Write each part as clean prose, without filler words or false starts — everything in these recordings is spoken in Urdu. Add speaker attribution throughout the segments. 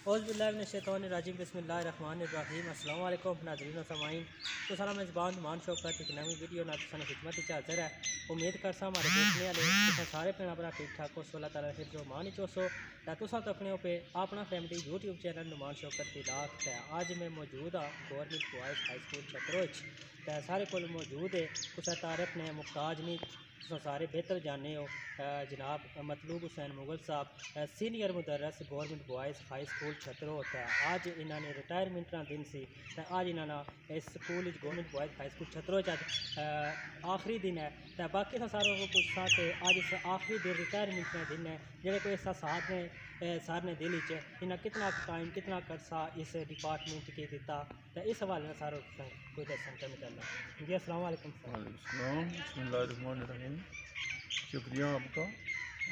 Speaker 1: اعوذ باللہ من الشیطان الرجیم بسم اللہ الرحمن الرحیم السلام علیکم ناظرین و سامعین تو سارا میزبان مان شوق کرتی ایک نئی ویڈیو نہ سن خدمت حاضر ہے۔ امید کرسا ہمارے دیکھنے والے سارے بھੈਣਾਂ ਭਰਾ ٹھیک ٹھاک ہو، اللہ تعالیٰ حفظ و امان چوسو تو سب اپنے پہ اپنا فیملی یوٹیوب چینل نمان شوکت کی رات ہے۔ آج میں موجود ہوں گورنمنٹ بوائز ہائی سکول چھترو سارے کو موجود ہے، کچھ تعارف نے محتاج نہیں سارے بہتر جانے ہو۔ جناب مطلوب حسین مغل صاحب سینئر مدرس گورنمنٹ بوائز ہائی سکول چھترو ہوتا ہے۔ آج انہوں نے ریٹائرمنٹ کا دن سی، آج انہوں نے اس school government boys high school Chhatro آخری دن ہے۔ تو باقی ساروں کو پوچھا کہ آج اس آخری دن ریٹائرمنٹ کا دن ہے، جہاں کوئی احساسات نے سر نے دل انہیں کتنا ٹائم کتنا عرصہ اس ڈپارٹمنٹ کے دیتا، تو اس حوالے میں ساروں کوئی دسن کا نکلنا جی۔ السلام علیکم سر۔
Speaker 2: وعلیکم السلام، بسم اللہ الرحمن الرحیم۔ شکریہ آپ کا،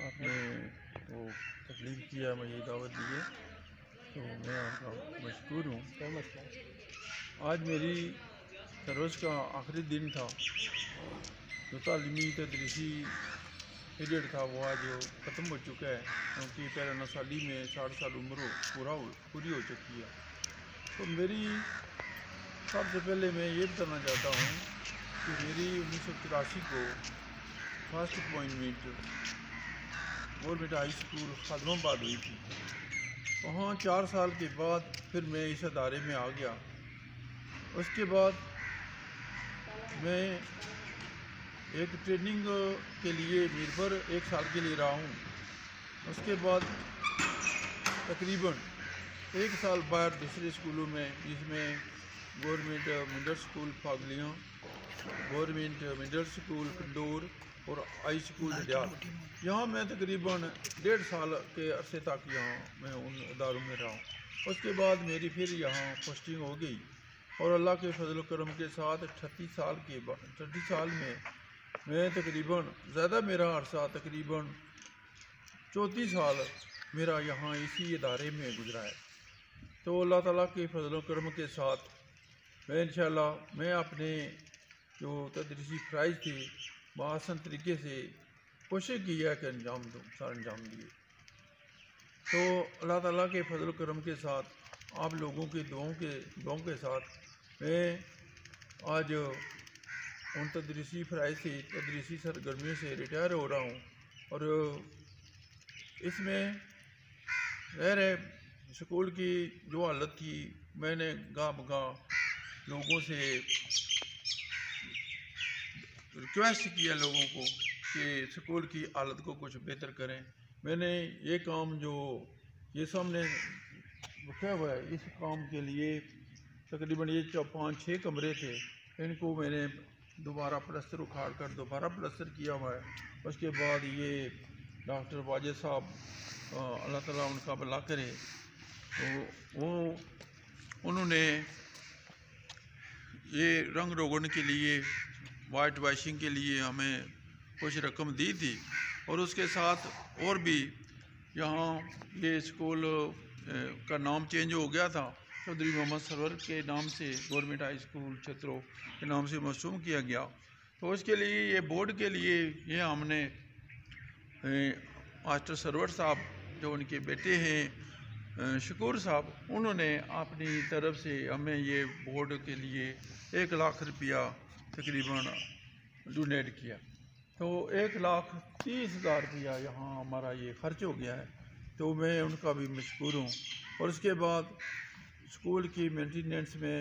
Speaker 2: آپ نے تو تکلیف کیا، مجھے دعوت دی ہے تو میں آپ کا مشکور ہوں۔
Speaker 1: کوئی مسئلہ نہیں۔
Speaker 2: آج میری سروس کا آخری دن تھا، جو تعلیمی تدریسی پیریڈ تھا وہ آج ختم ہو چکا ہے، کیونکہ پہلے سالی میں 60 سال عمر پوری ہو چکی ہے۔ تو میری سب سے پہلے میں یہ بتانا چاہتا ہوں کہ میری 1984 کو first appointment government high school Khadimabad ہوئی تھی۔ وہاں 4 سال کے بعد پھر میں اس ادارے میں آ گیا۔ اس کے بعد میں ایک ٹریننگ کے لیے میرپور 1 سال کے لیے رہا ہوں۔ اس کے بعد تقریباً 1 سال باہر دوسرے اسکولوں میں، جس میں government middle school Pagliyan, government middle school Pindor اور ہائی سکول ڈڈیال، یہاں میں تقریباً 1.5 سال کے عرصے تک یہاں میں ان اداروں میں رہا ہوں۔ اس کے بعد میری پھر یہاں پوسٹنگ ہو گئی، اور اللہ کے فضل و کرم کے ساتھ 38 سال میں تقریباً زیادہ میرا عرصہ تقریباً 34 سال میرا یہاں اسی ادارے میں گزرا ہے۔ تو اللہ تعالیٰ کے فضل و کرم کے ساتھ میں انشاءاللہ میں اپنے جو تدریسی فرائض تھے بآسان طریقے سے کوشش کی ہے کہ انجام دیے۔ تو اللہ تعالیٰ کے فضل و کرم کے ساتھ آپ لوگوں کے دعاؤں کے ساتھ میں آج ان تدریسی فرائض سے تدریسی سرگرمیوں سے ریٹائر ہو رہا ہوں۔ اور اس میں غیر سکول کی جو حالت تھی، میں نے گاہ بگاہ لوگوں سے ریکویسٹ کیا لوگوں کو کہ سکول کی حالت کو کچھ بہتر کریں۔ میں نے یہ کام جو یہ سامنے رکھا ہوا ہے، اس کام کے لیے تقریباً یہ 5-6 کمرے تھے، ان کو میں نے دوبارہ پلستر اکھاڑ کر دوبارہ پلستر کیا ہوا ہے۔ اس کے بعد یہ ڈاکٹر واجد صاحب اللہ تعالیٰ ان کا بھلا کرے، وہ انہوں نے یہ رنگ روگن کے لیے وائٹ واشنگ کے لیے ہمیں کچھ رقم دی تھی، اور اس کے ساتھ اور بھی یہاں یہ اسکول کا نام چینج ہو گیا تھا، چودھری محمد سرور کے نام سے گورنمنٹ ہائی سکول چھترو کے نام سے مرسوم کیا گیا۔ تو اس کے لیے یہ بورڈ کے لیے یہ ہم نے ماسٹر سرور صاحب جو ان کے بیٹے ہیں شکور صاحب، انہوں نے اپنی طرف سے ہمیں یہ بورڈ کے لیے 1 لاکھ روپیہ تقریباً ڈونیٹ کیا۔ تو 1,30,000 روپیہ یہاں ہمارا یہ خرچ ہو گیا ہے، تو میں ان کا بھی مشکور ہوں۔ اور اس کے بعد اسکول کی مینٹیننس میں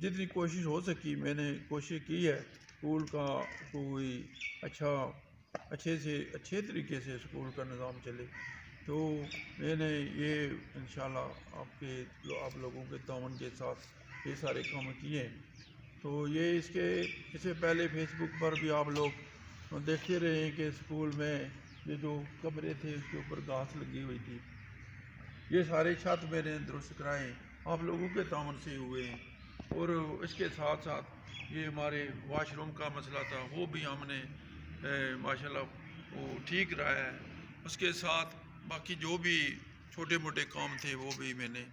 Speaker 2: جتنی کوشش ہو سکی میں نے کوشش کی ہے، اسکول کا کوئی اچھے طریقے سے اسکول کا نظام چلے۔ تو میں نے یہ انشاءاللہ آپ لوگوں کے تعاون کے ساتھ یہ سارے کام کیے ہیں۔ تو یہ اس سے پہلے فیس بک پر بھی آپ لوگ دیکھتے رہے ہیں کہ اسکول میں یہ جو کمرے تھے اس کے اوپر گھاس لگی ہوئی تھی، یہ سارے چھت میں نے درست کرائے، آپ لوگوں کے تعاون سے ہوئے ہیں۔ اور اس کے ساتھ ساتھ یہ ہمارے واش روم کا مسئلہ تھا، وہ بھی ہم نے ماشاءاللہ وہ ٹھیک رہا ہے۔ اس کے ساتھ باقی جو بھی چھوٹے موٹے کام تھے وہ بھی میں نے